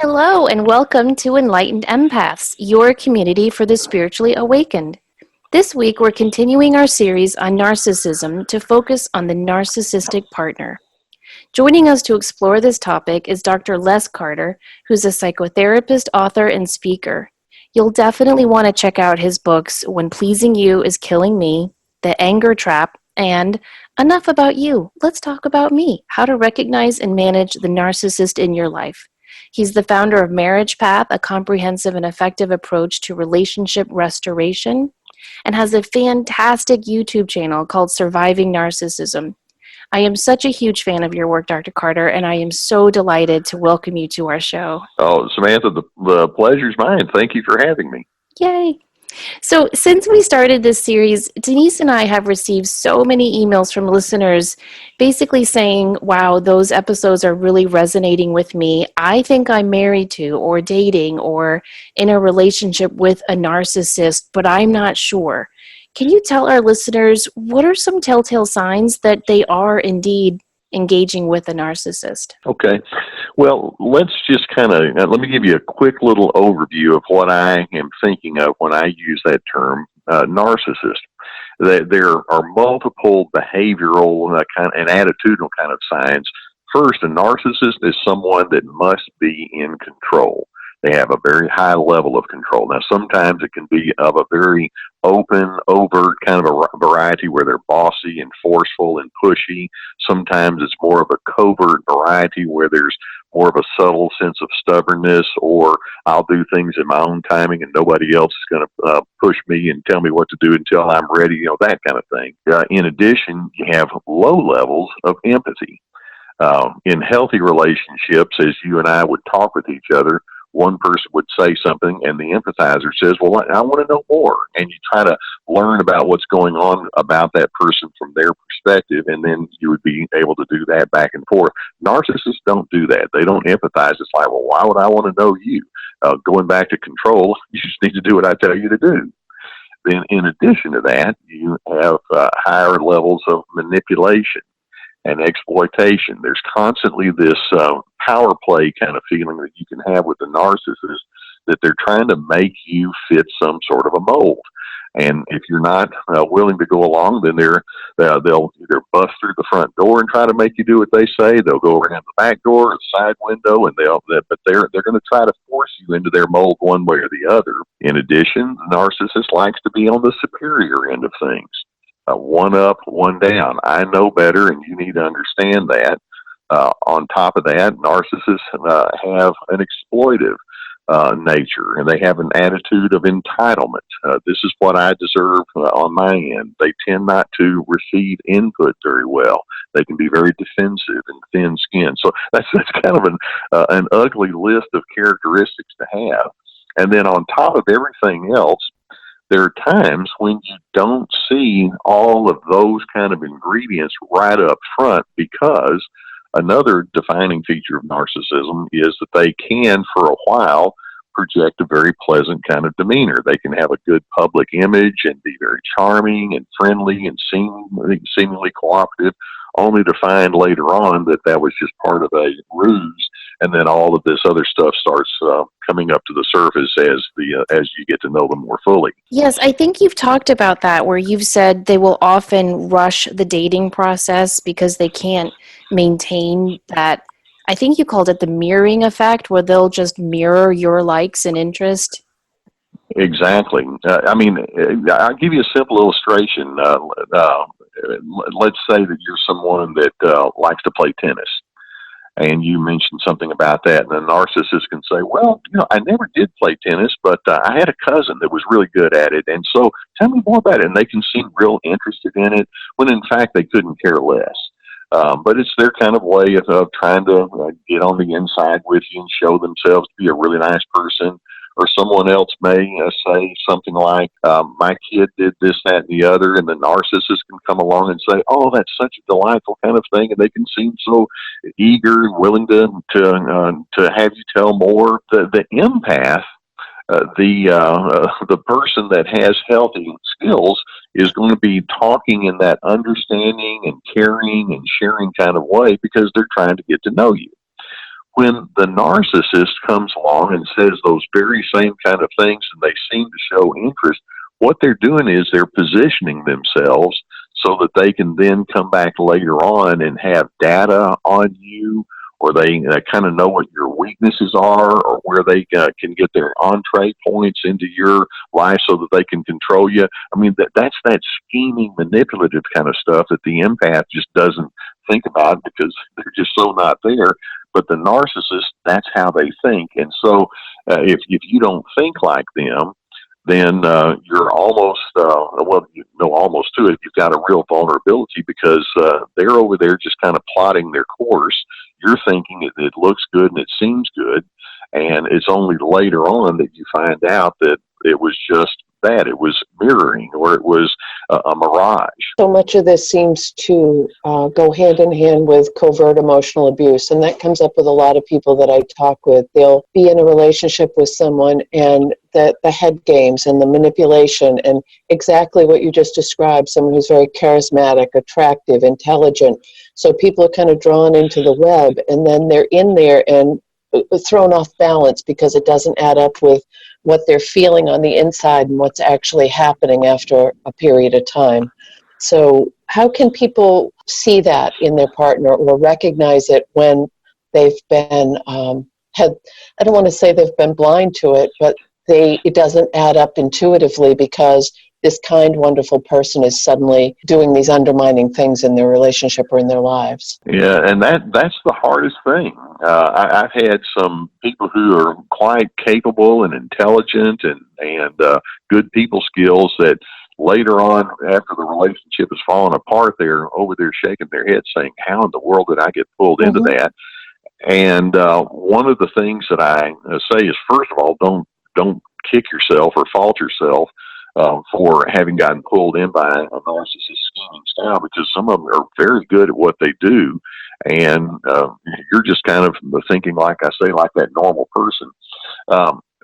Hello, and welcome to Enlightened Empaths, your community for the spiritually awakened. This week, we're continuing our series on narcissism to focus on the narcissistic partner. Joining us to explore this topic is Dr. Les Carter, who's a psychotherapist, author, and speaker. You'll definitely want to check out his books, When Pleasing You is Killing Me, The Anger Trap, and Enough About You, Let's Talk About Me, How to Recognize and Manage the Narcissist in Your Life. He's the founder of Marriage Path, a comprehensive and effective approach to relationship restoration, and has a fantastic YouTube channel called Surviving Narcissism. I am such a huge fan of your work, Dr. Carter, and I am so delighted to welcome you to our show. Oh, Samantha, the pleasure's mine. Thank you for having me. Yay! So since we started this series, Denise and I have received so many emails from listeners basically saying, wow, those episodes are really resonating with me. I think I'm married to or dating or in a relationship with a narcissist, but I'm not sure. Can you tell our listeners what are some telltale signs that they are indeed engaging with a narcissist? Okay. Well, let's just let me give you a quick little overview of what I am thinking of when I use that term, narcissist. There are multiple behavioral and attitudinal kind of signs. First, a narcissist is someone that must be in control. They have a very high level of control. Now, sometimes it can be of a very open, overt kind of a variety where they're bossy and forceful and pushy. Sometimes it's more of a covert variety where there's more of a subtle sense of stubbornness, or I'll do things in my own timing and nobody else is going to push me and tell me what to do until I'm ready, that kind of thing. In addition, you have low levels of empathy. In healthy relationships, as you and I would talk with each other, one person would say something and the empathizer says, well, I want to know more. And you try to learn about what's going on about that person from their perspective, and then you would be able to do that back and forth. Narcissists don't do that. They don't empathize. It's like, well, why would I want to know you? Going back to control, you just need to do what I tell you to do. Then in addition to that, you have higher levels of manipulation and exploitation. There's constantly this power play kind of feeling that you can have with the narcissist, that they're trying to make you fit some sort of a mold. And if you're not willing to go along, then they'll either bust through the front door and try to make you do what they say. They'll go around the back door or the side window, and they're going to try to force you into their mold one way or the other. In addition, the narcissist likes to be on the superior end of things. One up, one down. I know better, and you need to understand that. On top of that, narcissists have an exploitive nature, and they have an attitude of entitlement. This is what I deserve on my end. They tend not to receive input very well. They can be very defensive and thin-skinned. So that's kind of an ugly list of characteristics to have. And then on top of everything else, there are times when you don't see all of those kind of ingredients right up front, because another defining feature of narcissism is that they can, for a while, project a very pleasant kind of demeanor. They can have a good public image and be very charming and friendly and seemingly cooperative, only to find later on that was just part of a ruse, and then all of this other stuff starts coming up to the surface as you get to know them more fully. Yes, I think you've talked about that, where you've said they will often rush the dating process because they can't maintain that. I think you called it the mirroring effect, where they'll just mirror your likes and interest. Exactly. I'll give you a simple illustration. Let's say that you're someone that likes to play tennis, and you mentioned something about that, and a narcissist can say, well, I never did play tennis, but I had a cousin that was really good at it, and so tell me more about it. And they can seem real interested in it, when in fact they couldn't care less. But it's their kind of way of trying to get on the inside with you and show themselves to be a really nice person. Or someone else may say something like, my kid did this, that, and the other, and the narcissist can come along and say, oh, that's such a delightful kind of thing, and they can seem so eager and willing to have you tell more. The empath, the person that has healthy skills, is going to be talking in that understanding and caring and sharing kind of way, because they're trying to get to know you. when the narcissist comes along and says those very same kind of things and they seem to show interest, what they're doing is they're positioning themselves so that they can then come back later on and have data on you, or they kind of know what your weaknesses are, or where they can get their entree points into your life so that they can control you. I mean, that's that scheming, manipulative kind of stuff that the empath just doesn't think about because they're just so not there. But the narcissist, that's how they think. And so if you don't think like them, then you're almost, almost to it. You've got a real vulnerability because they're over there just kind of plotting their course. You're thinking it looks good and it seems good. And it's only later on that you find out that it was just that. It was mirroring, or it was a mirage. So much of this seems to go hand in hand with covert emotional abuse, and that comes up with a lot of people that I talk with. They'll be in a relationship with someone, and the head games and the manipulation and exactly what you just described, someone who's very charismatic, attractive, intelligent. So people are kind of drawn into the web, and then they're in there and thrown off balance because it doesn't add up with what they're feeling on the inside and what's actually happening after a period of time. So how can people see that in their partner or recognize it when they've been, I don't want to say they've been blind to it, but it doesn't add up intuitively because this kind, wonderful person is suddenly doing these undermining things in their relationship or in their lives. Yeah, and that's the hardest thing. I've had some people who are quite capable and intelligent and good people skills that later on, after the relationship has fallen apart, they're over there shaking their head saying, how in the world did I get pulled into that? And one of the things that I say is, first of all, don't kick yourself or fault yourself for having gotten pulled in by a narcissist scheming style, because some of them are very good at what they do, and you're just kind of thinking, like I say, like that normal person.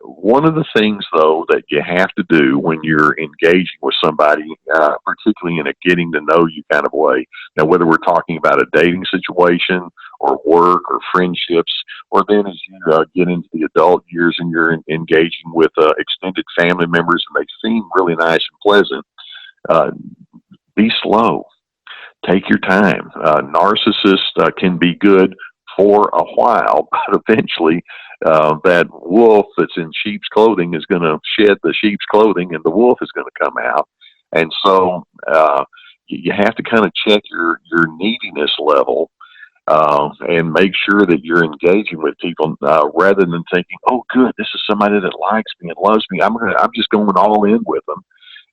One of the things, though, that you have to do when you're engaging with somebody, particularly in a getting to know you kind of way, now whether we're talking about a dating situation or work or friendships, or then as you get into the adult years and you're engaging with extended family members and they seem really nice and pleasant, be slow. Take your time. Narcissists can be good for a while, but eventually that wolf that's in sheep's clothing is going to shed the sheep's clothing and the wolf is going to come out. And so you have to kind of check your neediness level and make sure that you're engaging with people rather than thinking, oh, good, this is somebody that likes me and loves me. I'm just going all in with them.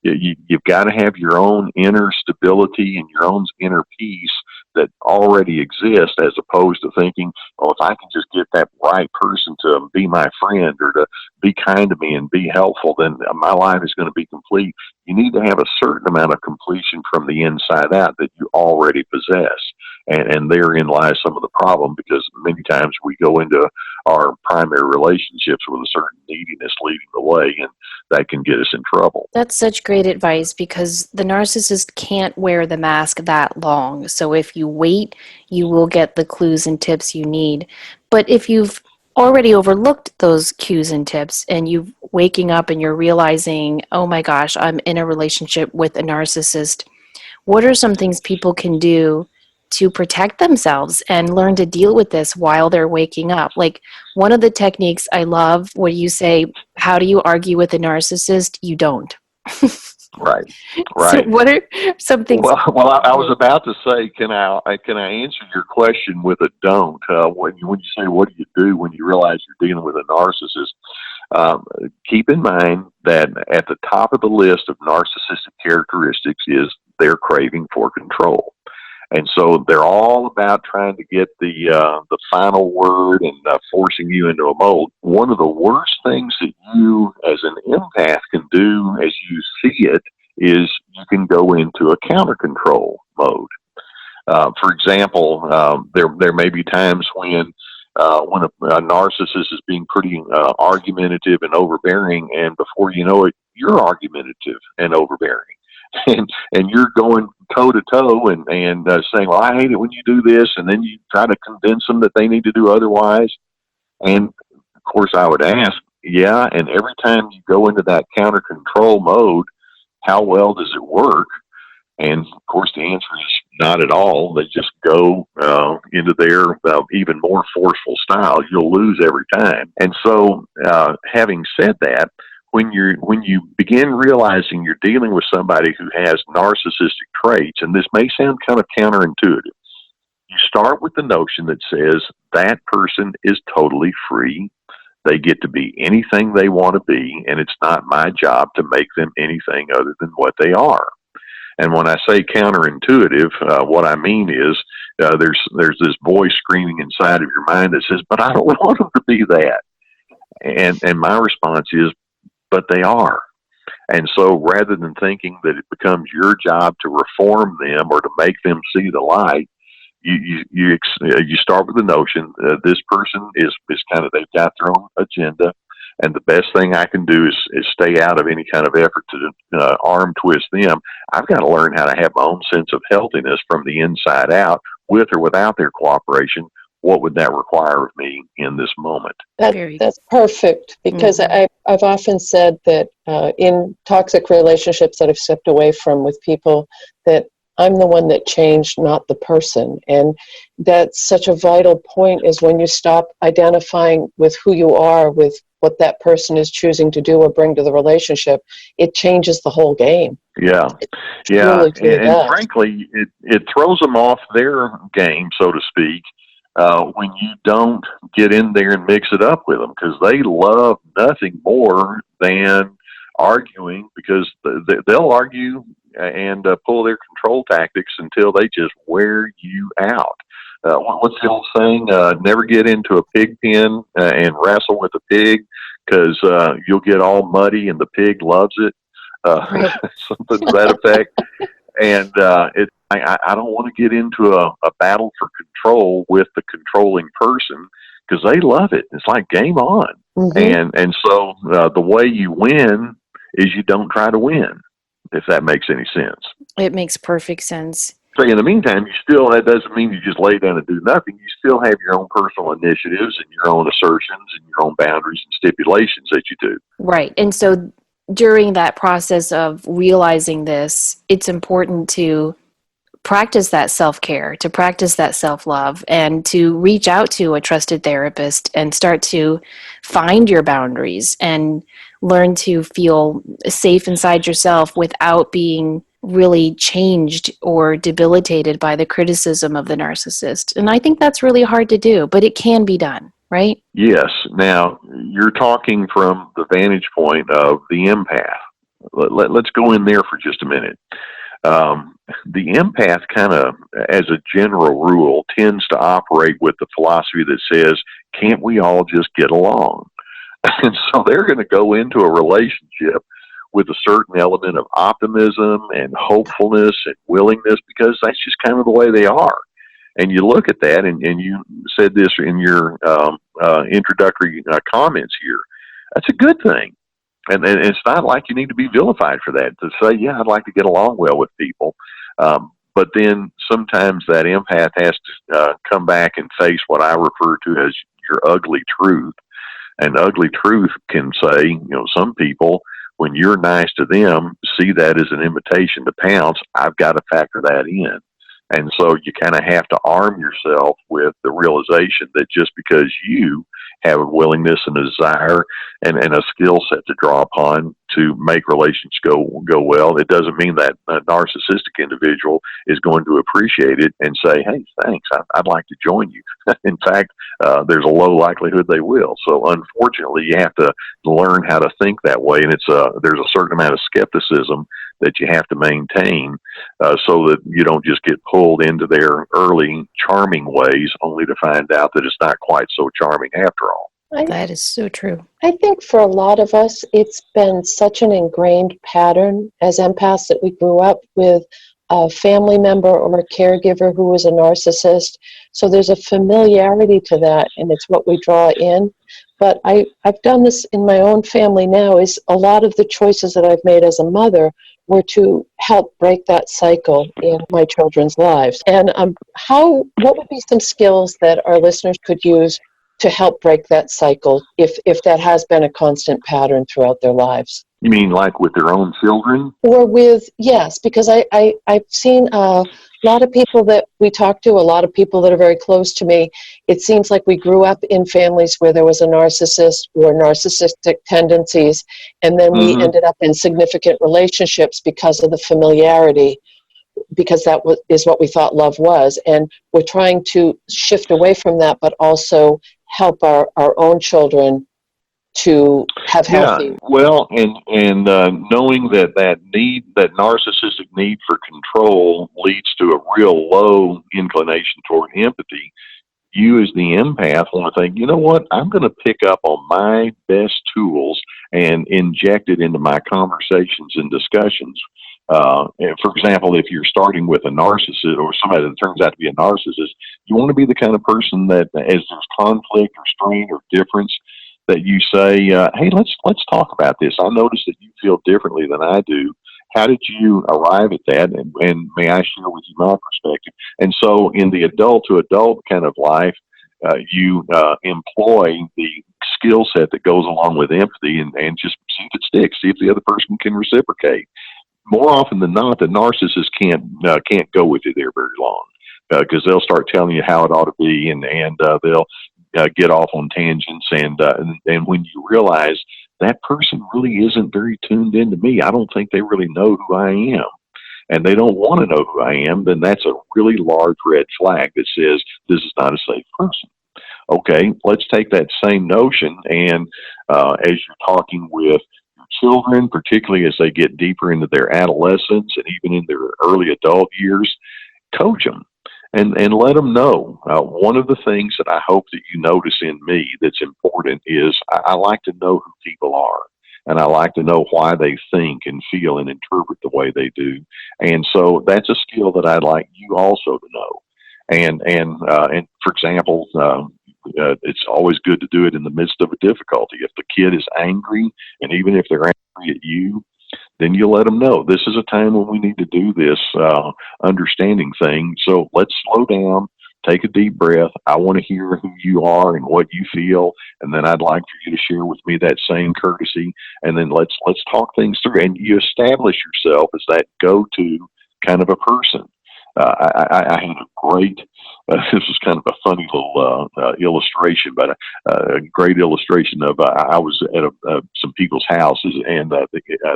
You've got to have your own inner stability and your own inner peace that already exists, as opposed to thinking, oh, if I can just get that right person to be my friend or to be kind to me and be helpful, then my life is going to be complete. You need to have a certain amount of completion from the inside out that you already possess. And therein lies some of the problem, because many times we go into our primary relationships with a certain neediness leading the way, and that can get us in trouble. That's such great advice, because the narcissist can't wear the mask that long. So if you wait, you will get the clues and tips you need. But if you've already overlooked those cues and tips and you're waking up and you're realizing, oh my gosh, I'm in a relationship with a narcissist, what are some things people can do to protect themselves and learn to deal with this while they're waking up? Like, one of the techniques I love where you say, how do you argue with a narcissist? You don't. Right. So what are some things? Well, I was about to say, can I answer your question with a don't? When you say, what do you do when you realize you're dealing with a narcissist? Keep in mind that at the top of the list of narcissistic characteristics is their craving for control. And so they're all about trying to get the final word and forcing you into a mold. One of the worst things that you as an empath can do as you see it is you can go into a counter control mode. For example, there may be times when a narcissist is being pretty argumentative and overbearing, and before you know it, you're argumentative and overbearing. And you're going toe to toe and saying, well, I hate it when you do this, and then you try to convince them that they need to do otherwise. And of course, I would ask, yeah, and every time you go into that counter control mode, how well does it work? And of course, the answer is not at all. They just go into their even more forceful style. You'll lose every time. And so, having said that, when you begin realizing you're dealing with somebody who has narcissistic traits, and this may sound kind of counterintuitive, you start with the notion that says that person is totally free. They get to be anything they want to be, and it's not my job to make them anything other than what they are. And when I say counterintuitive, what I mean is there's this voice screaming inside of your mind that says, "But I don't want them to be that." And my response is, "But they are." And so, rather than thinking that it becomes your job to reform them or to make them see the light, you start with the notion this person is kind of, they've got their own agenda, and the best thing I can do is stay out of any kind of effort to arm twist them. I've got to learn how to have my own sense of healthiness from the inside out, with or without their cooperation. What would that require of me in this moment? That's perfect, because I've often said that in toxic relationships that I've stepped away from with people, that I'm the one that changed, not the person. And that's such a vital point, is when you stop identifying with who you are, with what that person is choosing to do or bring to the relationship, it changes the whole game. Yeah. Truly And frankly, it throws them off their game, so to speak, when you don't get in there and mix it up with them, because they love nothing more than arguing, because they'll argue and pull their control tactics until they just wear you out. What's the old saying? Never get into a pig pen and wrestle with a pig, because you'll get all muddy and the pig loves it. Right. Something to that effect. And I don't want to get into a battle for control with the controlling person, because they love it. It's like game on. Mm-hmm. And so the way you win is you don't try to win, if that makes any sense. It makes perfect sense. So in the meantime, that doesn't mean you just lay down and do nothing. You still have your own personal initiatives and your own assertions and your own boundaries and stipulations that you do. Right. And so during that process of realizing this, it's important to practice that self-care, to practice that self-love, and to reach out to a trusted therapist and start to find your boundaries and learn to feel safe inside yourself without being really changed or debilitated by the criticism of the narcissist. And I think that's really hard to do, but it can be done, right? Yes. Now, you're talking from the vantage point of the empath. Let's go in there for just a minute. The empath kind of, as a general rule, tends to operate with the philosophy that says, can't we all just get along? And so they're going to go into a relationship with a certain element of optimism and hopefulness and willingness, because that's just kind of the way they are. And you look at that, and you said this in your introductory comments here, that's a good thing. And it's not like you need to be vilified for that, to say, yeah, I'd like to get along well with people. But then sometimes that empath has to come back and face what I refer to as your ugly truth. And ugly truth can say, some people, when you're nice to them, see that as an invitation to pounce. I've got to factor that in. And so you kind of have to arm yourself with the realization that just because you have a willingness and a desire and a skill set to draw upon to make relations go well, it doesn't mean that a narcissistic individual is going to appreciate it and say, hey, thanks, I'd like to join you. In fact, there's a low likelihood they will. So unfortunately, you have to learn how to think that way. And there's a certain amount of skepticism that you have to maintain so that you don't just get pulled into their early charming ways only to find out that it's not quite so charming after all. That is so true. I think for a lot of us, it's been such an ingrained pattern as empaths that we grew up with a family member or a caregiver who was a narcissist. So there's a familiarity to that, and it's what we draw in. But I've done this in my own family now, is a lot of the choices that I've made as a mother were to help break that cycle in my children's lives. And what would be some skills that our listeners could use to help break that cycle if that has been a constant pattern throughout their lives. You mean like with their own children? Or with, yes, because I've seen a lot of people that we talk to, a lot of people that are very close to me. It seems like we grew up in families where there was a narcissist or narcissistic tendencies, and then we ended up in significant relationships because of the familiarity, because that is what we thought love was. And we're trying to shift away from that, but also help our own children to have healthy. Yeah, well, and knowing that narcissistic need for control leads to a real low inclination toward empathy, you as the empath want to think, you know what, I'm going to pick up on my best tools and inject it into my conversations and discussions. And for example, if you're starting with a narcissist or somebody that turns out to be a narcissist, you want to be the kind of person that as there's conflict or strain or difference, that you say, hey, let's talk about this. I notice that you feel differently than I do. How did you arrive at that? And may I share with you my perspective? And so in the adult to adult kind of life, you employ the skill set that goes along with empathy and just see if it sticks, see if the other person can reciprocate. More often than not, the narcissist can't go with you there very long because they'll start telling you how it ought to be, and they'll get off on tangents, and when you realize that person really isn't very tuned into me, I don't think they really know who I am, and they don't want to know who I am, then that's a really large red flag that says this is not a safe person. Okay, let's take that same notion, and as you're talking with your children, particularly as they get deeper into their adolescence and even in their early adult years, coach them. And let them know. One of the things that I hope that you notice in me that's important is I like to know who people are. And I like to know why they think and feel and interpret the way they do. And so that's a skill that I'd like you also to know. And for example, it's always good to do it in the midst of a difficulty. If the kid is angry, and even if they're angry at you, then you let them know this is a time when we need to do this understanding thing. So let's slow down, take a deep breath. I want to hear who you are and what you feel, and then I'd like for you to share with me that same courtesy. And then let's talk things through. And you establish yourself as that go-to kind of a person. I had a great. This was kind of a funny little illustration, but a great illustration of I was at some people's houses, and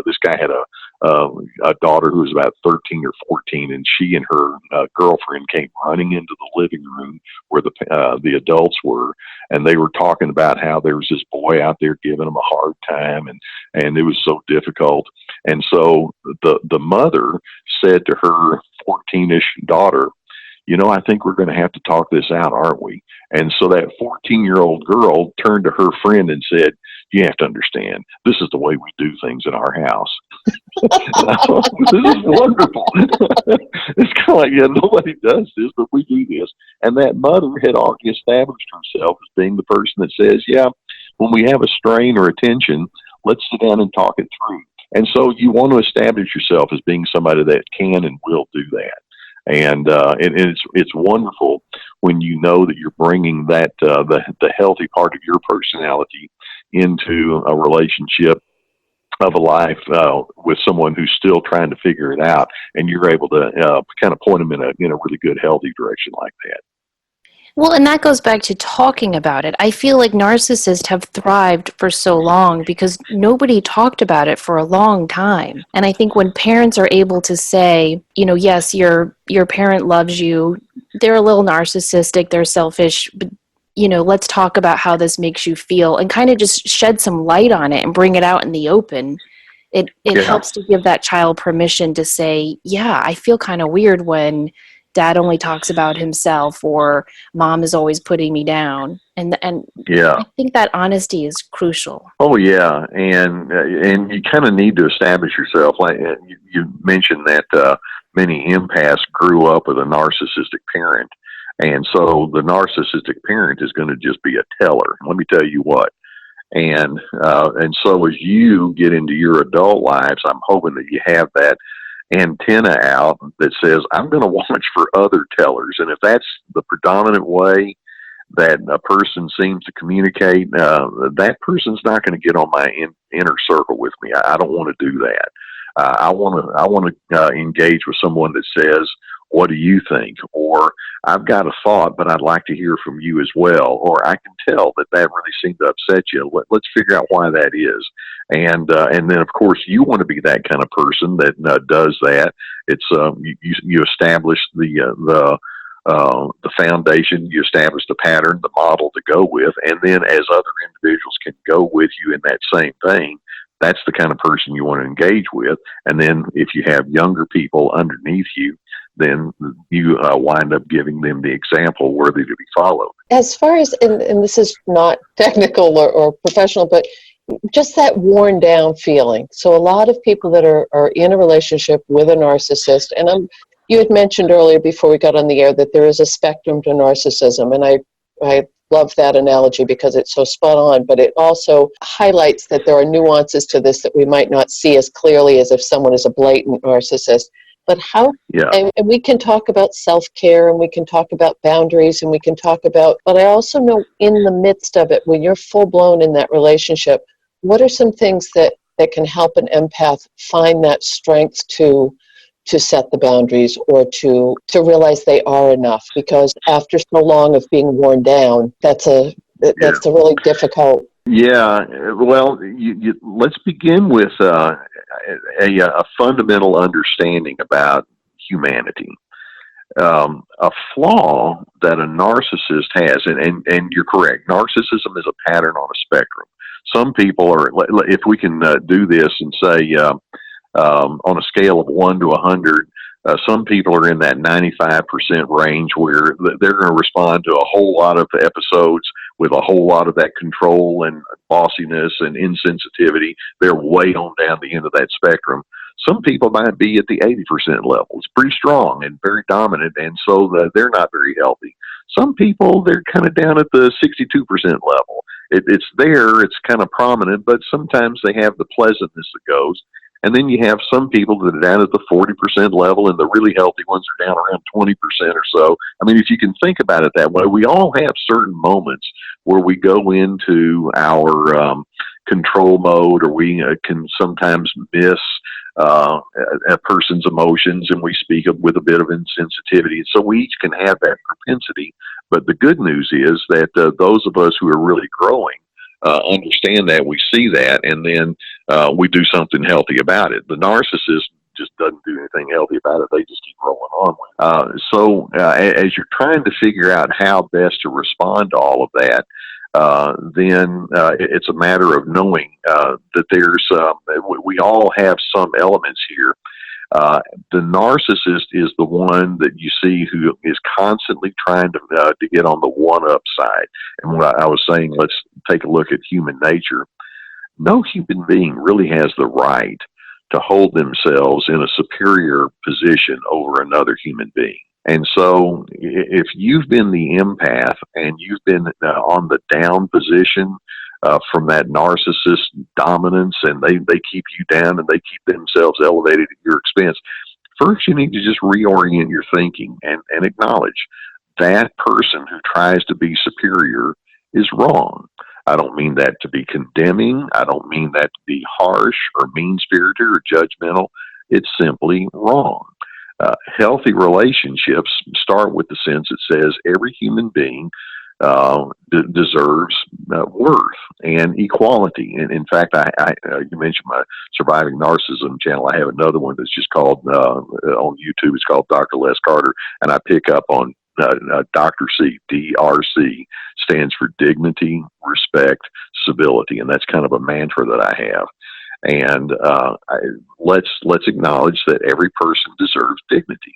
this guy had a daughter who was about 13 or 14, and she and her girlfriend came running into the living room where the adults were, and they were talking about how there was this boy out there giving them a hard time, and it was so difficult. And so the mother said to her 14-ish daughter, you know, I think we're going to have to talk this out, aren't we? And so that 14-year-old girl turned to her friend and said, you have to understand, this is the way we do things in our house. This is wonderful. It's kind of like, yeah, nobody does this, but we do this. And that mother had already established herself as being the person that says, yeah, when we have a strain or a tension, let's sit down and talk it through. And so you want to establish yourself as being somebody that can and will do that. And it's wonderful when you know that you're bringing that the healthy part of your personality into a relationship of a life with someone who's still trying to figure it out, and you're able to kind of point them in a really good, healthy direction like that. Well, and that goes back to talking about it. I feel like narcissists have thrived for so long because nobody talked about it for a long time. And I think when parents are able to say, you know, yes, your parent loves you, they're a little narcissistic, they're selfish, but, you know, let's talk about how this makes you feel and kind of just shed some light on it and bring it out in the open. It helps to give that child permission to say, yeah, I feel kind of weird when Dad only talks about himself, or Mom is always putting me down, and yeah, I think that honesty is crucial. Oh yeah, and you kind of need to establish yourself. Like you mentioned that many empaths grew up with a narcissistic parent, and so the narcissistic parent is going to just be a teller. Let me tell you what. And so as you get into your adult lives, I'm hoping that you have that antenna out that says, I'm going to watch for other tellers. And if that's the predominant way, that a person seems to communicate, that person's not going to get on my inner circle with me. I don't want to do that. I want to engage with someone that says, "What do you think?" Or "I've got a thought, but I'd like to hear from you as well." Or "I can tell that really seemed to upset you. Let's figure out why that is." And then of course you want to be that kind of person that does that. It's you establish the foundation, you establish the pattern, the model to go with, and then as other individuals can go with you in that same thing, that's the kind of person you want to engage with. And then if you have younger people underneath you, then you wind up giving them the example worthy to be followed. As far as, and this is not technical or professional, but just that worn down feeling. So a lot of people that are in a relationship with a narcissist, and you had mentioned earlier before we got on the air that there is a spectrum to narcissism, and I love that analogy because it's so spot on, but it also highlights that there are nuances to this that we might not see as clearly as if someone is a blatant narcissist. But and we can talk about self-care, and we can talk about boundaries, and we can talk about, but I also know in the midst of it, when you're full-blown in that relationship, what are some things that can help an empath find that strength to set the boundaries, or to realize they are enough? Because after so long of being worn down, that's a really difficult. Yeah, well, let's begin with a fundamental understanding about humanity. A flaw that a narcissist has, and you're correct, narcissism is a pattern on a spectrum. Some people are, if we can do this and say, on a scale of 1 to 100, some people are in that 95% range where they're going to respond to a whole lot of episodes with a whole lot of that control and bossiness and insensitivity. They're way on down the end of that spectrum. Some people might be at the 80% level. It's pretty strong and very dominant, and so they're not very healthy. Some people, they're kind of down at the 62% level. It's there, it's kind of prominent, but sometimes they have the pleasantness that goes. And then you have some people that are down at the 40% level, and the really healthy ones are down around 20% or so. I mean, if you can think about it that way, we all have certain moments where we go into our control mode, or we can sometimes miss a person's emotions, and we speak with a bit of insensitivity. So we each can have that propensity. But the good news is that those of us who are really growing understand that, we see that, and then we do something healthy about it. The narcissist just doesn't do anything healthy about it. They just keep rolling on. So as you're trying to figure out how best to respond to all of that, then it's a matter of knowing that there's we all have some elements here. The narcissist is the one that you see who is constantly trying to get on the one-up side. And what I was saying, let's take a look at human nature. No human being really has the right to hold themselves in a superior position over another human being. And so if you've been the empath and you've been on the down position from that narcissist dominance, and they keep you down and they keep themselves elevated at your expense, first you need to just reorient your thinking and acknowledge that person who tries to be superior is wrong. I don't mean that to be condemning. I don't mean that to be harsh or mean-spirited or judgmental. It's simply wrong. Healthy relationships start with the sense that says every human being deserves worth and equality. And in fact, you mentioned my Surviving Narcissism channel. I have another one that's just called on YouTube. It's called Dr. Les Carter, and I pick up on Dr. C. DRC stands for dignity, respect, civility, and that's kind of a mantra that I have. And let's acknowledge that every person deserves dignity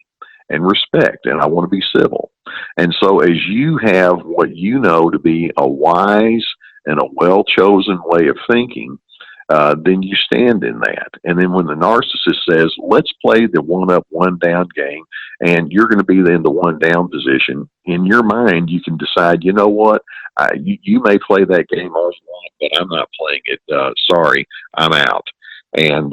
and respect, and I want to be civil. And so as you have what you know to be a wise and a well-chosen way of thinking, then you stand in that. And then when the narcissist says, let's play the one-up, one-down game, and you're going to be in the one-down position, in your mind you can decide, you know what, you may play that game all you want, but I'm not playing it. Sorry, I'm out. And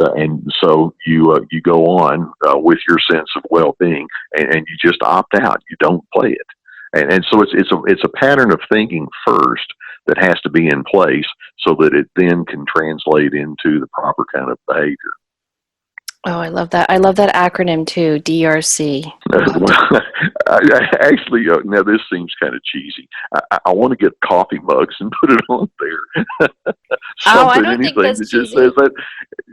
so you go on with your sense of well-being, and you just opt out. You don't play it. And so it's a pattern of thinking first that has to be in place so that it then can translate into the proper kind of behavior. Oh, I love that. I love that acronym too, DRC. Well, actually, now this seems kind of cheesy. I want to get coffee mugs and put it on there. Oh, I Something, don't think anything that's that just cheesy. says that,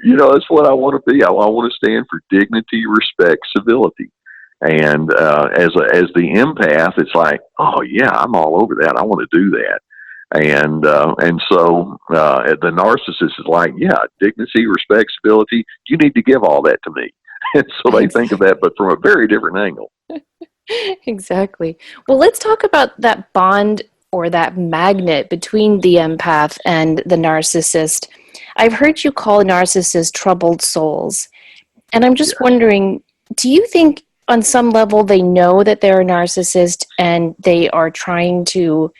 that's what I want to be. I want to stand for dignity, respect, civility. And as the empath, it's like, oh yeah, I'm all over that. I want to do that. And so the narcissist is like, yeah, dignity, respect, civility. You need to give all that to me. And so they think of that, but from a very different angle. Exactly. Well, let's talk about that bond or that magnet between the empath and the narcissist. I've heard you call narcissists troubled souls. And I'm just wondering, do you think on some level they know that they're a narcissist and they are trying to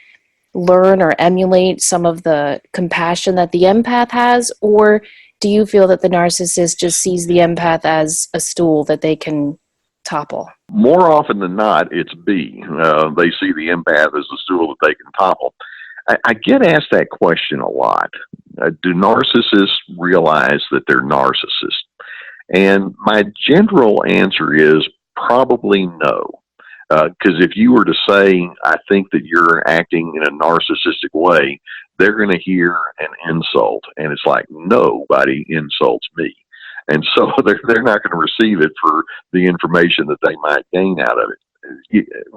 learn or emulate some of the compassion that the empath has? Or do you feel that the narcissist just sees the empath as a stool that they can topple? More often than not, it's B. They see the empath as a stool that they can topple. I get asked that question a lot. Do narcissists realize that they're narcissists? And my general answer is probably no. Because if you were to say, I think that you're acting in a narcissistic way, they're going to hear an insult. And it's like, nobody insults me. And so they're not going to receive it for the information that they might gain out of it.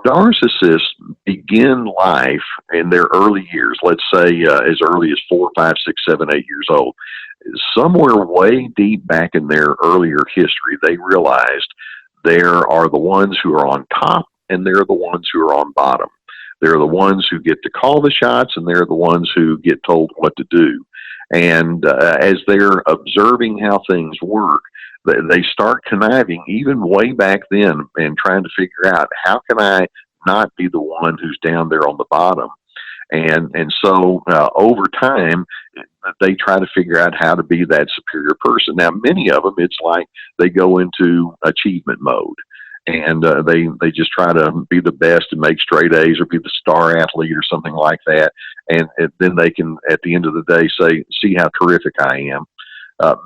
Narcissists begin life in their early years, let's say as early as 4, 5, 6, 7, 8 years old. Somewhere way deep back in their earlier history, they realized there are the ones who are on top and they're the ones who are on bottom. They're the ones who get to call the shots and they're the ones who get told what to do. And as they're observing how things work, they start conniving even way back then and trying to figure out how can I not be the one who's down there on the bottom. And so over time, they try to figure out how to be that superior person. Now, many of them, it's like they go into achievement mode. And they just try to be the best and make straight A's or be the star athlete or something like that. And then they can, at the end of the day, say, see how terrific I am.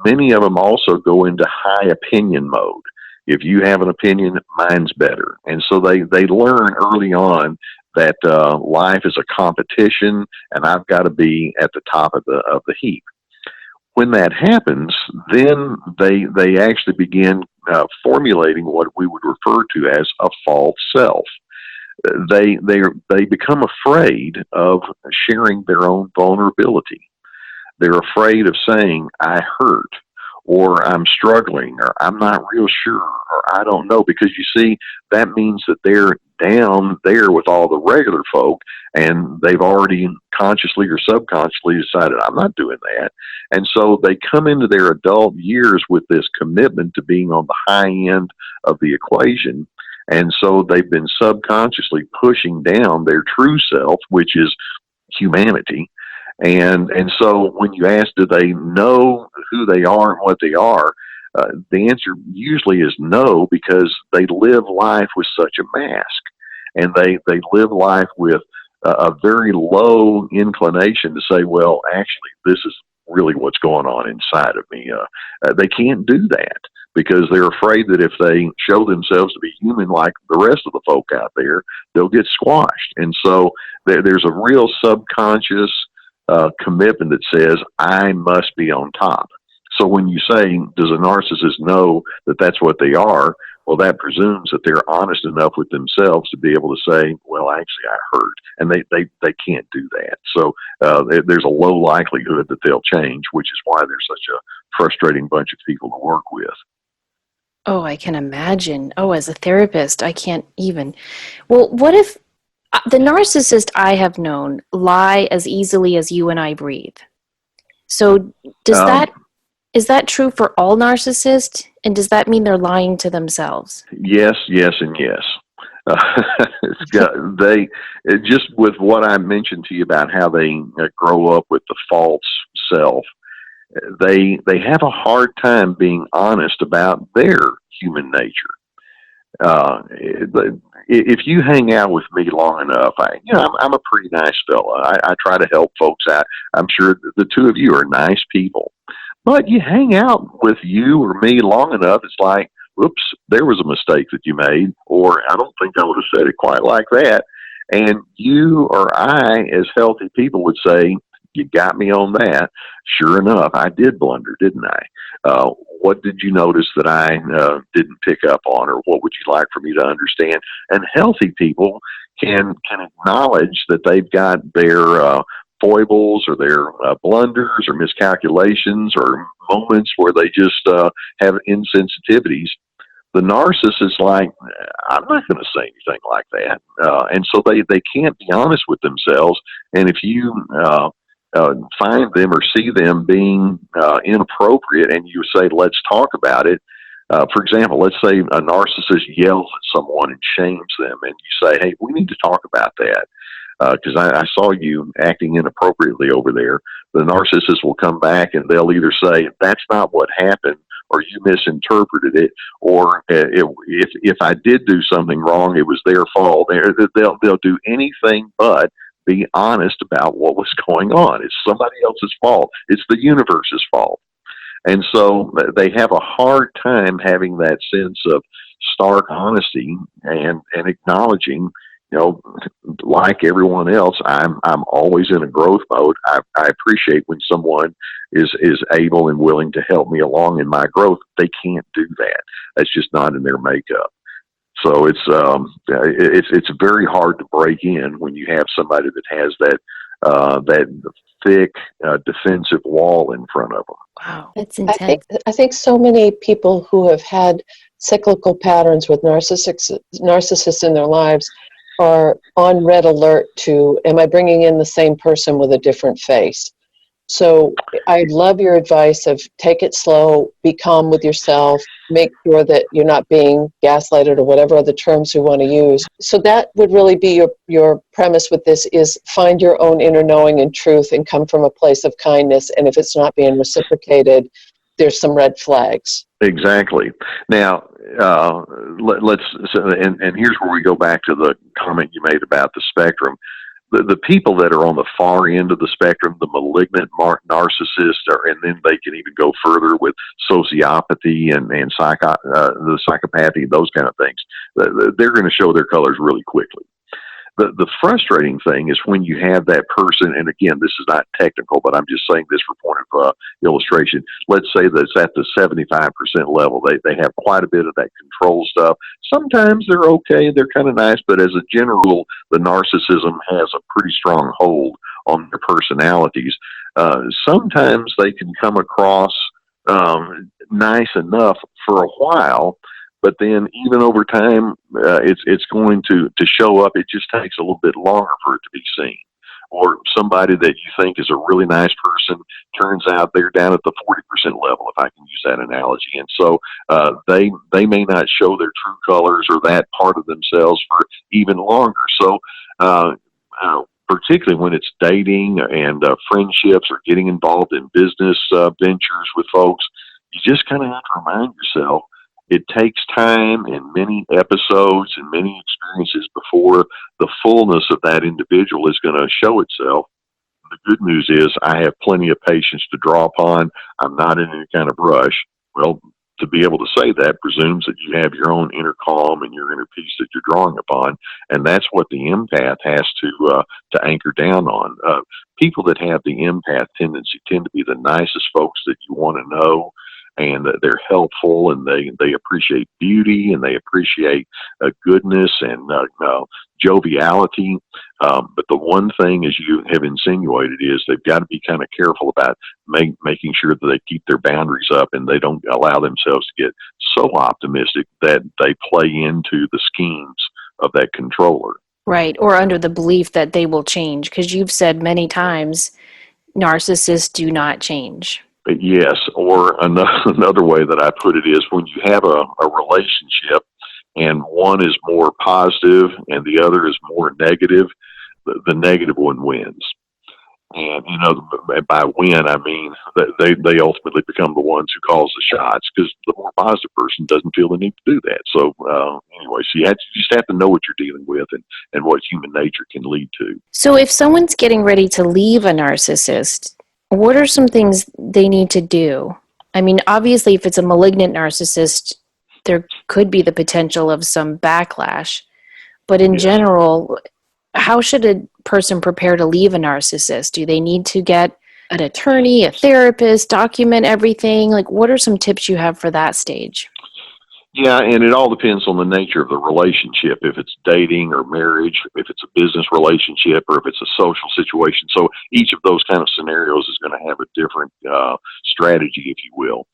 Many of them also go into high opinion mode. If you have an opinion, mine's better. And so they learn early on that life is a competition and I've got to be at the top of the heap. When that happens, then they actually begin formulating what we would refer to as a false self. They become afraid of sharing their own vulnerability. They're afraid of saying, I hurt, or I'm struggling, or I'm not real sure, or I don't know, because you see, that means that they're down there with all the regular folk, and they've already consciously or subconsciously decided, I'm not doing that. And so they come into their adult years with this commitment to being on the high end of the equation. And so they've been subconsciously pushing down their true self, which is humanity. And so when you ask, do they know who they are and what they are? The answer usually is no, because they live life with such a mask, and they live life with a very low inclination to say, well, actually, this is really what's going on inside of me. They can't do that because they're afraid that if they show themselves to be human like the rest of the folk out there, they'll get squashed. And so there's a real subconscious commitment that says, I must be on top. So when you say, does a narcissist know that that's what they are? Well, that presumes that they're honest enough with themselves to be able to say, well, actually, I hurt. And they can't do that. So there's a low likelihood that they'll change, which is why they're such a frustrating bunch of people to work with. Oh, I can imagine. Oh, as a therapist, I can't even. Well, what if the narcissist I have known lie as easily as you and I breathe? So is that true for all narcissists? And does that mean they're lying to themselves? Yes, yes, and yes. They just with what I mentioned to you about how they grow up with the false self, they have a hard time being honest about their human nature. If you hang out with me long enough, I'm a pretty nice fella. I try to help folks out. I'm sure the two of you are nice people. But you hang out with you or me long enough, it's like, whoops, there was a mistake that you made, or I don't think I would have said it quite like that. And you or I, as healthy people, would say, you got me on that. Sure enough, I did blunder, didn't I? What did you notice that I didn't pick up on, or what would you like for me to understand? And healthy people can acknowledge that they've got their foibles or their blunders or miscalculations or moments where they just have insensitivities. The narcissist is like, I'm not going to say anything like that. And so they can't be honest with themselves. And if you find them or see them being inappropriate and you say, let's talk about it. For example, let's say a narcissist yells at someone and shames them, and you say, hey, we need to talk about that because I saw you acting inappropriately over there. The narcissist will come back and they'll either say, that's not what happened, or you misinterpreted it, or if I did do something wrong, it was their fault. They'll do anything but be honest about what was going on. It's somebody else's fault. It's the universe's fault. And so they have a hard time having that sense of stark honesty and acknowledging, like everyone else, I'm always in a growth mode. I appreciate when someone is able and willing to help me along in my growth. They can't do that. That's just not in their makeup. So it's very hard to break in when you have somebody that has that thick defensive wall in front of them. Wow, that's intense. I think so many people who have had cyclical patterns with narcissists in their lives are on red alert to, am I bringing in the same person with a different face? So I love your advice of take it slow, be calm with yourself, make sure that you're not being gaslighted or whatever other terms we want to use. So that would really be your premise with this is find your own inner knowing and truth and come from a place of kindness. And if it's not being reciprocated, there's some red flags. Exactly. Now, let's here's where we go back to the comment you made about the spectrum. The people that are on the far end of the spectrum, the malignant narcissists, and then they can even go further with sociopathy and the psychopathy, those kind of things. They're going to show their colors really quickly. The frustrating thing is when you have that person, and again, this is not technical, but I'm just saying this for point of illustration. Let's say that it's at the 75% level. They have quite a bit of that control stuff. Sometimes they're okay, they're kind of nice, but as a general rule, the narcissism has a pretty strong hold on their personalities. Sometimes they can come across nice enough for a while, but then even over time, it's going to show up. It just takes a little bit longer for it to be seen. Or somebody that you think is a really nice person turns out they're down at the 40% level, if I can use that analogy. And so they may not show their true colors or that part of themselves for even longer. So particularly when it's dating and friendships or getting involved in business ventures with folks, you just kind of have to remind yourself it takes time and many episodes and many experiences before the fullness of that individual is going to show itself. The good news is I have plenty of patience to draw upon. I'm not in any kind of rush. Well, to be able to say that presumes that you have your own inner calm and your inner peace that you're drawing upon. And that's what the empath has to anchor down on. People that have the empath tendency tend to be the nicest folks that you want to know. And they're helpful, and they appreciate beauty, and they appreciate goodness and joviality. But the one thing, as you have insinuated, is they've got to be kind of careful about making sure that they keep their boundaries up and they don't allow themselves to get so optimistic that they play into the schemes of that controller. Right, or under the belief that they will change, because you've said many times narcissists do not change. Yes, or another way that I put it is when you have a relationship and one is more positive and the other is more negative, the negative one wins. And, by win, I mean that they ultimately become the ones who calls the shots, because the more positive person doesn't feel the need to do that. So, anyway, so you just have to know what you're dealing with, and what human nature can lead to. So if someone's getting ready to leave a narcissist, what are some things they need to do? I mean, obviously, if it's a malignant narcissist, there could be the potential of some backlash. But in Yes. general, how should a person prepare to leave a narcissist? Do they need to get an attorney, a therapist, document everything? Like, what are some tips you have for that stage? Yeah, and it all depends on the nature of the relationship. If it's dating or marriage, if it's a business relationship, or if it's a social situation. So each of those kind of scenarios is going to have a different strategy, if you will.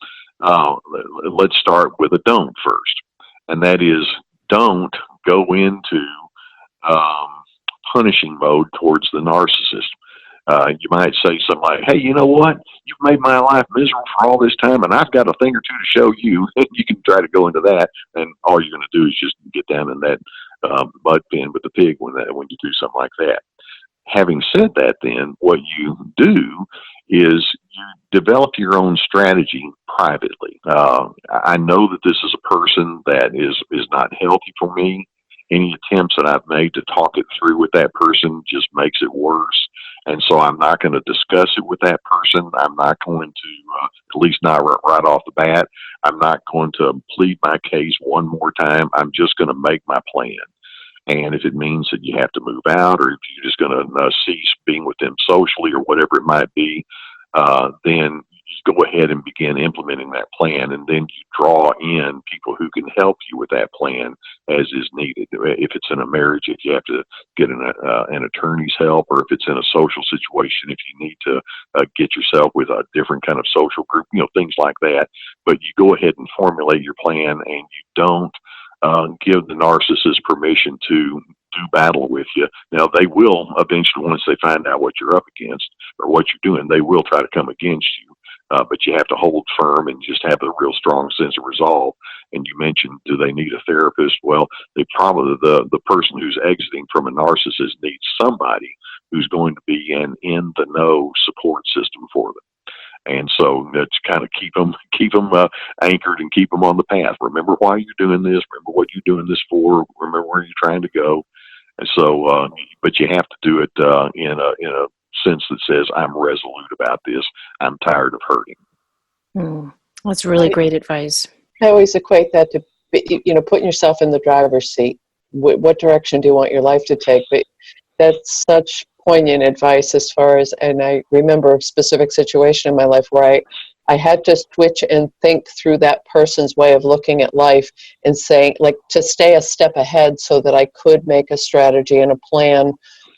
Let's start with a don't first, and that is, don't go into um, punishing mode towards the narcissist. You might say something like, "Hey, you know what? You've made my life miserable for all this time, and I've got a thing or two to show you." And you can try to go into that, and all you're going to do is just get down in that mud pen with the pig when you do something like that. Having said that, then what you do is you develop your own strategy privately. I know that this is a person that is not healthy for me. Any attempts that I've made to talk it through with that person just makes it worse. And so I'm not going to discuss it with that person. I'm not going to, at least not right off the bat, I'm not going to plead my case one more time. I'm just going to make my plan. And if it means that you have to move out, or if you're just going to cease being with them socially, or whatever it might be, then you go ahead and begin implementing that plan. And then you draw in people who can help you with that plan as is needed. If it's in a marriage, if you have to get an attorney's help, or if it's in a social situation, if you need to get yourself with a different kind of social group, things like that. But you go ahead and formulate your plan, and you don't give the narcissist permission to do battle with you. Now, they will eventually, once they find out what you're up against or what you're doing, they will try to come against you. But you have to hold firm and just have a real strong sense of resolve. And you mentioned, do they need a therapist? Well, they probably, the person who's exiting from a narcissist needs somebody who's going to be an in the know support system for them. And so that's kind of keep them anchored and keep them on the path. Remember why you're doing this. Remember what you're doing this for. Remember where you're trying to go. And so, but you have to do it in a sense that says, I'm resolute about this. I'm tired of hurting. That's really great advice. I always equate that to, putting yourself in the driver's seat. What direction do you want your life to take? But that's such poignant advice as far as, and I remember a specific situation in my life where I had to switch and think through that person's way of looking at life and saying, like, to stay a step ahead so that I could make a strategy and a plan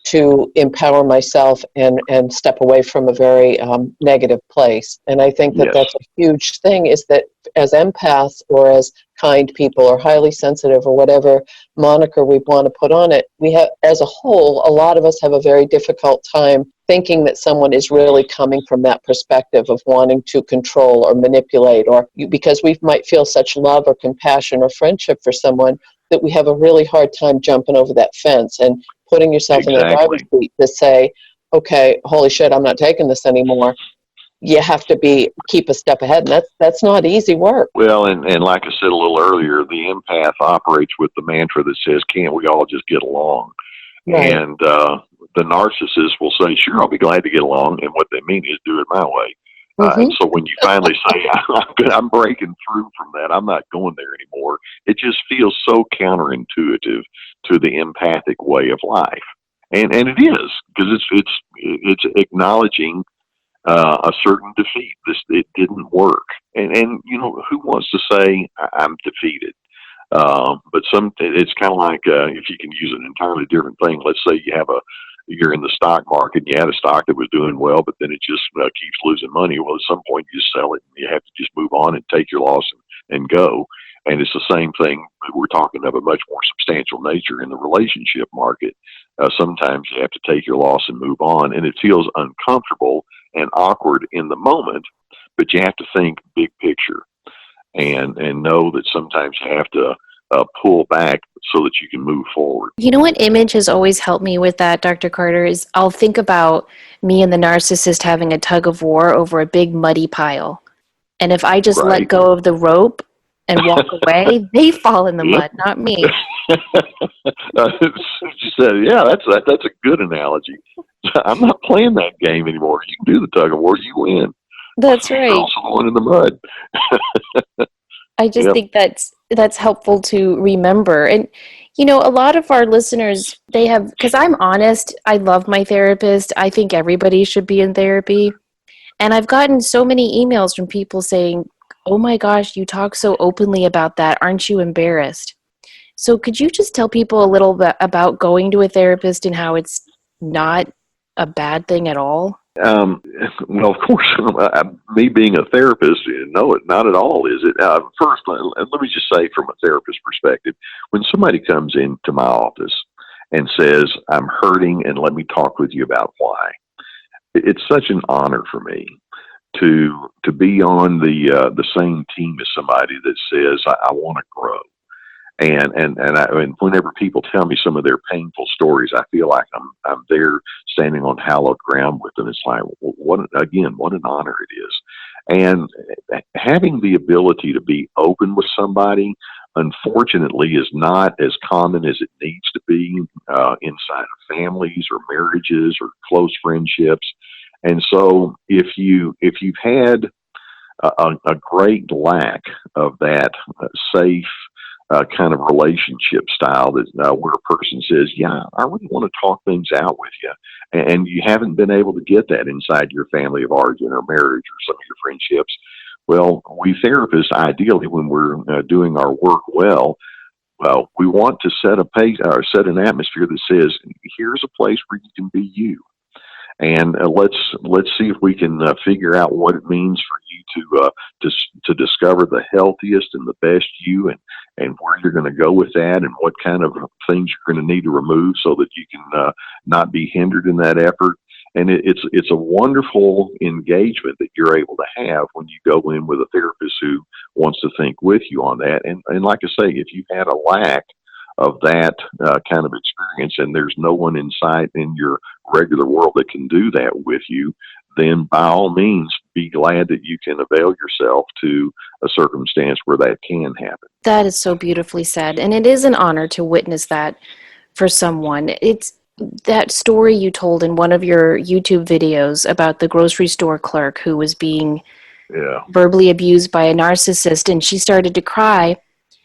to empower myself and step away from a very negative place. And I think that Yes. that's a huge thing, is that as empaths or as kind people or highly sensitive or whatever moniker we want to put on it, we have, as a whole, a lot of us have a very difficult time thinking that someone is really coming from that perspective of wanting to control or manipulate, or because we might feel such love or compassion or friendship for someone that we have a really hard time jumping over that fence and putting yourself in the driver's seat to say, okay, holy shit, I'm not taking this anymore. You have to keep a step ahead, and that's not easy work. Well, and like I said a little earlier, the empath operates with the mantra that says, can't we all just get along? Right. And the narcissist will say, sure, I'll be glad to get along. And what they mean is, do it my way. And so when you finally say, I'm breaking through from that, I'm not going there anymore, it just feels so counterintuitive to the empathic way of life. And it is, because it's acknowledging a certain defeat. It didn't work. And who wants to say I'm defeated? But it's kind of like, if you can use an entirely different thing. Let's say you're in the stock market and you had a stock that was doing well, but then it just keeps losing money. Well, at some point you sell it and you have to just move on and take your loss and go. And it's the same thing. We're talking of a much more substantial nature in the relationship market. Sometimes you have to take your loss and move on, and it feels uncomfortable and awkward in the moment, but you have to think big picture and know that sometimes you have to pull back so that you can move forward. You know what image has always helped me with that, Dr. Carter, is I'll think about me and the narcissist having a tug of war over a big muddy pile. And if I just let Right. go of the rope and walk away, they fall in the mud, not me. She said, "Yeah, that's a good analogy. I'm not playing that game anymore. You can do the tug of war. You win. That's You're right. also the one in the mud." I just Yep. think that's helpful to remember. And you know, a lot of our listeners, they have, because I'm honest, I love my therapist. I think everybody should be in therapy. And I've gotten so many emails from people saying, "Oh my gosh, you talk so openly about that. Aren't you embarrassed?" So could you just tell people a little bit about going to a therapist and how it's not a bad thing at all? Um, well, of course, me being a therapist, no, not at all, is it? First, let me just say from a therapist perspective, when somebody comes into my office and says, "I'm hurting and let me talk with you about why," it's such an honor for me to be on the same team as somebody that says, I want to grow. And whenever people tell me some of their painful stories, I feel like I'm there standing on hallowed ground with them. It's like, what an honor it is. And having the ability to be open with somebody, unfortunately, is not as common as it needs to be inside of families or marriages or close friendships. And so, if you've had a great lack of that safe kind of relationship style that where a person says, "Yeah, I really want to talk things out with you," and you haven't been able to get that inside your family of origin or marriage or some of your friendships. Well, we therapists, ideally, when we're doing our work well, we want to set a pace or set an atmosphere that says, "Here's a place where you can be you." And let's see if we can figure out what it means for you to discover the healthiest and the best you, and where you're going to go with that, and what kind of things you're going to need to remove so that you can not be hindered in that effort. And it's a wonderful engagement that you're able to have when you go in with a therapist who wants to think with you on that. And like I say, if you've had a lack of that kind of experience, and there's no one in sight in your regular world that can do that with you, then by all means, be glad that you can avail yourself to a circumstance where that can happen. That is so beautifully said. And it is an honor to witness that for someone. It's that story you told in one of your YouTube videos about the grocery store clerk who was being Yeah. verbally abused by a narcissist, and she started to cry.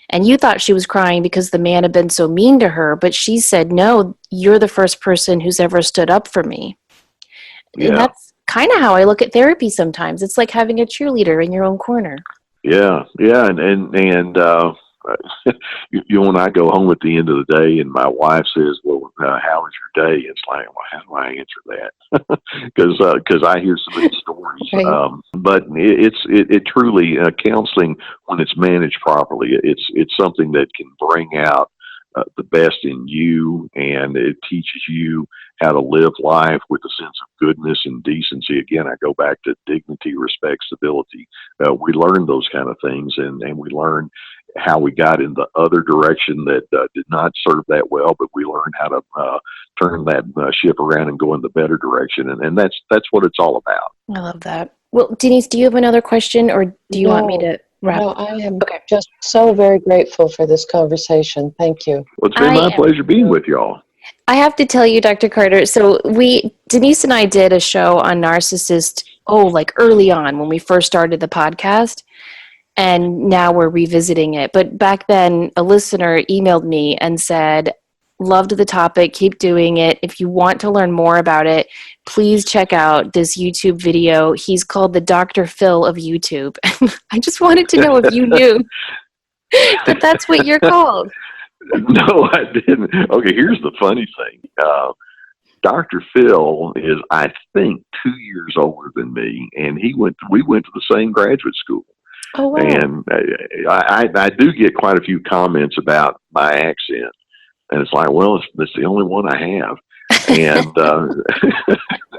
And you thought she was crying because the man had been so mean to her, but she said, "No, you're the first person who's ever stood up for me." And Yeah. that's kind of how I look at therapy sometimes. It's like having a cheerleader in your own corner. Yeah, yeah, and when I go home at the end of the day, and my wife says, "Well, how was your day?" It's like, well, how do I answer that? Because I hear so many stories. Right. But it truly counseling, when it's managed properly, it's something that can bring out the best in you, and it teaches you how to live life with a sense of goodness and decency. Again, I go back to dignity, respect, stability. We learn those kind of things, and we learn how we got in the other direction that did not serve that well, but we learned how to turn that ship around and go in the better direction. And that's what it's all about. I love that. Well, Denise, do you have another question, or do you want me to wrap? No, I am Okay. just so very grateful for this conversation. Thank you. Well, it's been my pleasure being with y'all. I have to tell you, Dr. Carter, so Denise and I did a show on narcissist, like early on when we first started the podcast, and now we're revisiting it. But back then, a listener emailed me and said, "Loved the topic, keep doing it. If you want to learn more about it, please check out this YouTube video. He's called the Dr. Phil of YouTube." I just wanted to know if you knew that that's what you're called. No, I didn't. Okay, here's the funny thing. Dr. Phil is, I think, 2 years older than me, and we went to the same graduate school. Oh, wow. And I do get quite a few comments about my accent, and it's like, well, it's the only one I have. And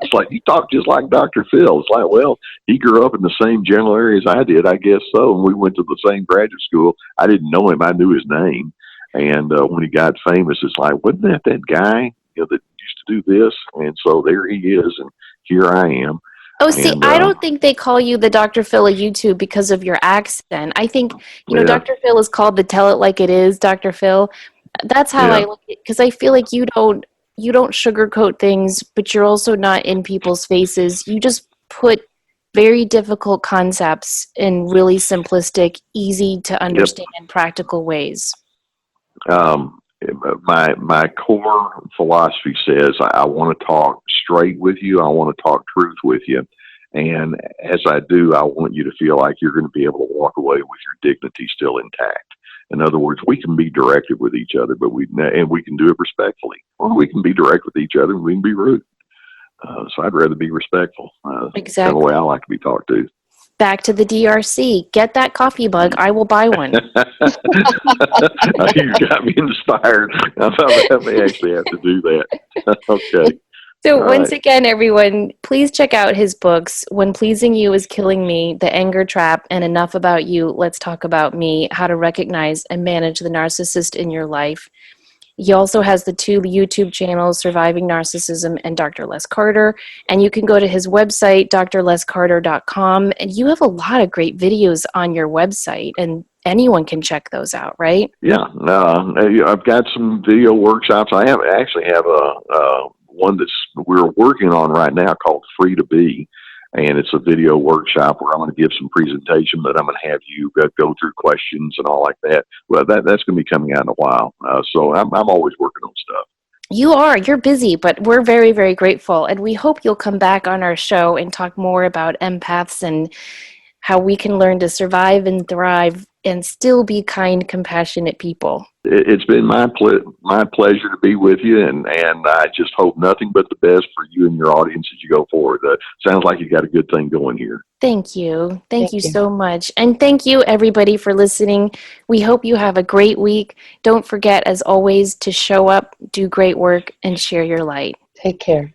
It's like, you talk just like Dr. Phil. It's like, well, he grew up in the same general area as I did, I guess so. And we went to the same graduate school. I didn't know him. I knew his name. And when he got famous, it's like, wasn't that guy, that used to do this? And so there he is, and here I am. Oh, see, And I don't think they call you the Dr. Phil of YouTube because of your accent. I think, yeah, Dr. Phil is called the Tell It Like It Is, Dr. Phil. That's how I yeah, look at it, because I feel like you don't sugarcoat things, but you're also not in people's faces. You just put very difficult concepts in really simplistic, easy to yep. understand, practical ways. Um, my core philosophy says I want to talk straight with you. I want to talk truth with you. And as I do, I want you to feel like you're going to be able to walk away with your dignity still intact. In other words, we can be directed with each other, but we can do it respectfully. Or we can be direct with each other and we can be rude. So I'd rather be respectful. That's kind of the way Exactly. I like to be talked to. Back to the DRC. Get that coffee mug. I will buy one. You got me inspired. I may actually have to do that. Okay. So All once right. again, everyone, please check out his books, When Pleasing You is Killing Me, The Anger Trap, and Enough About You, Let's Talk About Me, How to Recognize and Manage the Narcissist in Your Life. He also has the 2 YouTube channels, Surviving Narcissism and Dr. Les Carter. And you can go to his website, drlescarter.com. And you have a lot of great videos on your website, and anyone can check those out, right? Yeah. I've got some video workshops. I actually have a one we're working on right now called Free to Be. And it's a video workshop where I'm going to give some presentation, but I'm going to have you go through questions and all like that. Well, that's going to be coming out in a while. So I'm always working on stuff. You're busy, but we're very, very grateful. And we hope you'll come back on our show and talk more about empaths and how we can learn to survive and thrive and still be kind, compassionate people. It's been my pleasure to be with you, and I just hope nothing but the best for you and your audience as you go forward. Sounds like you got a good thing going here. Thank you. Thank you you. so much. And thank you, everybody, for listening. We hope you have a great week. Don't forget, as always, to show up, do great work, and share your light. Take care.